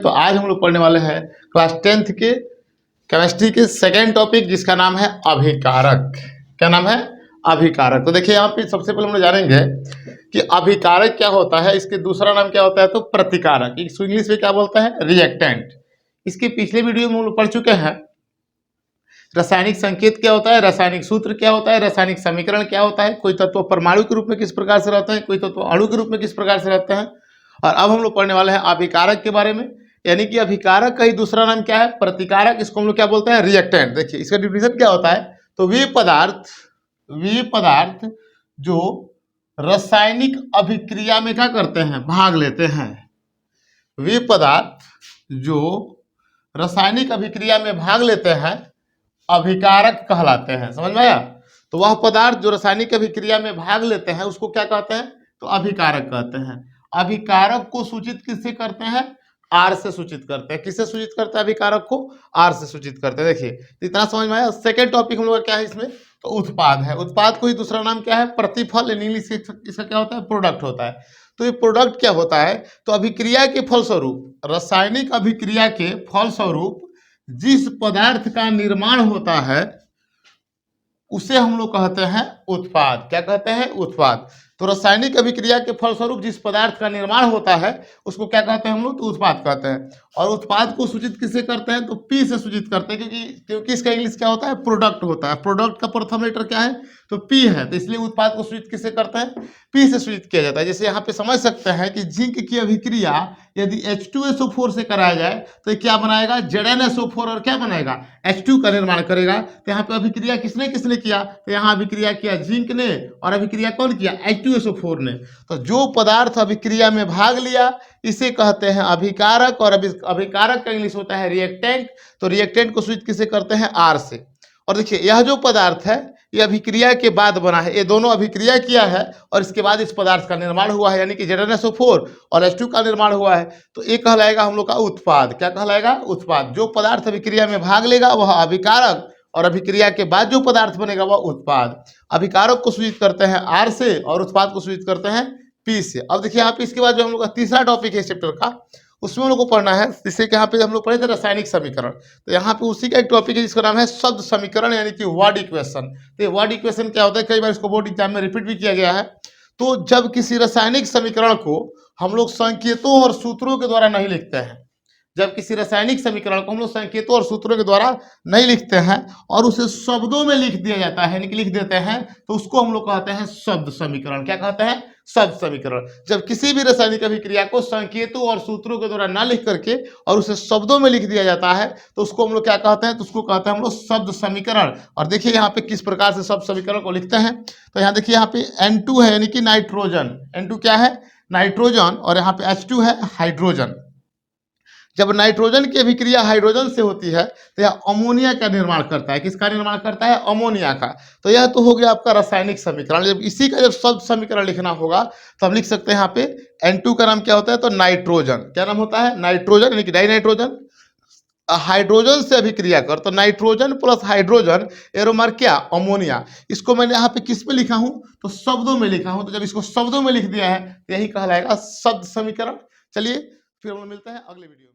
तो आज हम लोग पढ़ने वाले हैं क्लास 10th के केमिस्ट्री के सेकेंड टॉपिक जिसका नाम है अभिकारक। क्या नाम है? अभिकारक। तो देखिए यहाँ पे सबसे पहले हम लोग जानेंगे कि अभिकारक क्या होता है, इसके दूसरा नाम क्या होता है तो प्रतिकारक, इसको इंग्लिश में क्या बोलता है? रिएक्टेंट। इसके पिछले वीडियो में हम लोग पढ़ चुके हैं रासायनिक संकेत क्या होता है, रासायनिक सूत्र क्या होता है, रासायनिक समीकरण क्या होता है, कोई तत्व परमाणु के रूप में किस प्रकार से रहते हैं, कोई तत्व अणु के रूप में किस प्रकार से रहते हैं। और अब हम लोग पढ़ने वाले हैं अभिकारक के बारे में, यानी कि अभिकारक का ही दूसरा नाम क्या है? प्रतिकारक। इसको हम लोग क्या बोलते हैं? रिएक्टेंट। देखिए इसका डिफिनेशन क्या होता है तो वे पदार्थ जो रासायनिक अभिक्रिया में क्या करते हैं? भाग लेते हैं। वे पदार्थ जो रासायनिक अभिक्रिया में भाग लेते हैं अभिकारक कहलाते हैं। समझ में आया? तो वह पदार्थ जो रासायनिक अभिक्रिया में भाग लेते हैं उसको क्या कहते हैं? तो अभिकारक कहते हैं। अभिकारक को सूचित किससे करते हैं? आर से सूचित करते हैं। किससे सूचित करते हैं अभिकारक को? आर से सूचित करते हैं। देखिए इतना समझ में आया। सेकेंड टॉपिक हम लोग का क्या है इसमें? तो उत्पाद है। उत्पाद को ही दूसरा नाम क्या है? प्रतिफल। इंग्लिश इसका क्या होता है? प्रोडक्ट होता है। तो ये प्रोडक्ट क्या होता है तो अभिक्रिया के फलस्वरूप, रासायनिक अभिक्रिया के फलस्वरूप जिस पदार्थ का निर्माण होता है उसे हम लोग कहते हैं उत्पाद। क्या कहते हैं? उत्पाद। तो रासायनिक अभिक्रिया के फलस्वरूप जिस पदार्थ का निर्माण होता है उसको क्या कहते हैं हम लोग? तो उत्पाद कहते हैं। और उत्पाद को सूचित किससे करते हैं? तो पी से सूचित करते हैं, क्योंकि इसका इंग्लिश क्या होता है? प्रोडक्ट होता है। प्रोडक्ट का प्रथम लेटर क्या है? तो पी है। तो इसलिए उत्पाद को सूचित किससे करते हैं? पी से सूचित किया जाता है। जैसे यहाँ पे समझ सकते हैं कि जिंक की अभिक्रिया यदि H2SO4 से कराया जाए तो क्या बनाएगा? ZnSO4 और क्या बनाएगा? H2 का निर्माण करेगा। तो यहाँ पे अभिक्रिया किसने किसने किया? तो यहाँ अभिक्रिया किया जिंक ने, और अभिक्रिया कौन किया? H2SO4 ने। तो जो पदार्थ अभिक्रिया में भाग लिया इसे कहते हैं अभिकारक, और अभिकारक का इंग्लिश होता है रिएक्टेंट। तो रिएक्टेंट को सूचित किससे करते हैं? आर से। और देखिए यह जो पदार्थ है ये अभिक्रिया के बाद बना है। ये दोनों अभिक्रिया किया है और इसके बाद इस पदार्थ का निर्माण हुआ है, यानी कि ZnSO4 और H2 का निर्माण हुआ है। तो ये कहलाएगा हम लोग का उत्पाद। क्या कहलाएगा? उत्पाद। जो पदार्थ अभिक्रिया में भाग लेगा वह अभिकारक, और अभिक्रिया के बाद जो पदार्थ बनेगा वह उत्पाद। अभिकारक को सूचित करते हैं आर से और उत्पाद को सूचित करते हैं पी से। अब देखिए यहाँ पे इसके बाद जो हम लोग का तीसरा टॉपिक है चैप्टर का, उसमें हम लोग को पढ़ना है, जिससे कि यहाँ पे हम लोग पढ़े थे रासायनिक समीकरण। तो यहाँ पे उसी का एक टॉपिक है जिसका नाम है शब्द समीकरण, यानी कि वर्ड इक्वेशन। तो ये वर्ड इक्वेशन क्या होता है? कई बार इसको बोर्ड एग्जाम में रिपीट भी किया गया है। तो जब किसी रासायनिक समीकरण को हम लोग संकेतों और सूत्रों के द्वारा नहीं लिखते हैं, जब किसी रासायनिक समीकरण को हम लोग संकेतों और सूत्रों के द्वारा नहीं लिखते हैं और उसे शब्दों में लिख दिया जाता है, यानी कि लिख देते हैं, तो उसको हम लोग कहते हैं शब्द समीकरण। क्या कहते हैं? शब्द समीकरण। जब किसी भी रासायनिक अभिक्रिया को संकेतों और सूत्रों के द्वारा ना लिख करके और उसे शब्दों में लिख दिया जाता है तो उसको हम लोग क्या कहते हैं? तो उसको कहते हैं हम लोग शब्द समीकरण। और देखिए यहाँ पे किस प्रकार से शब्द समीकरण को लिखते हैं। तो यहाँ देखिए यहाँ पे N2 है, यानी कि नाइट्रोजन। N2 क्या है? नाइट्रोजन। और यहाँ पे H2 है, हाइड्रोजन। जब नाइट्रोजन की अभिक्रिया हाइड्रोजन से होती है तो यह अमोनिया का निर्माण करता है। किसका निर्माण करता है? अमोनिया का। तो यह तो हो गया आपका रासायनिक समीकरण। जब इसी का जब शब्द समीकरण लिखना होगा तो हम लिख सकते हैं यहाँ पे N2 का नाम क्या होता है? तो नाइट्रोजन। क्या नाम होता है? नाइट्रोजन, यानी कि डाई नाइट्रोजन। हाइड्रोजन से अभिक्रिया कर तो नाइट्रोजन प्लस हाइड्रोजन एरोमर क्या? अमोनिया। इसको मैंने यहाँ पे किस पे लिखा हूँ? तो शब्दों में लिखा हूँ। तो जब इसको शब्दों में लिख दिया है तो यही कहलाएगा शब्द समीकरण। चलिए फिर हम लोग मिलते हैं अगले वीडियो।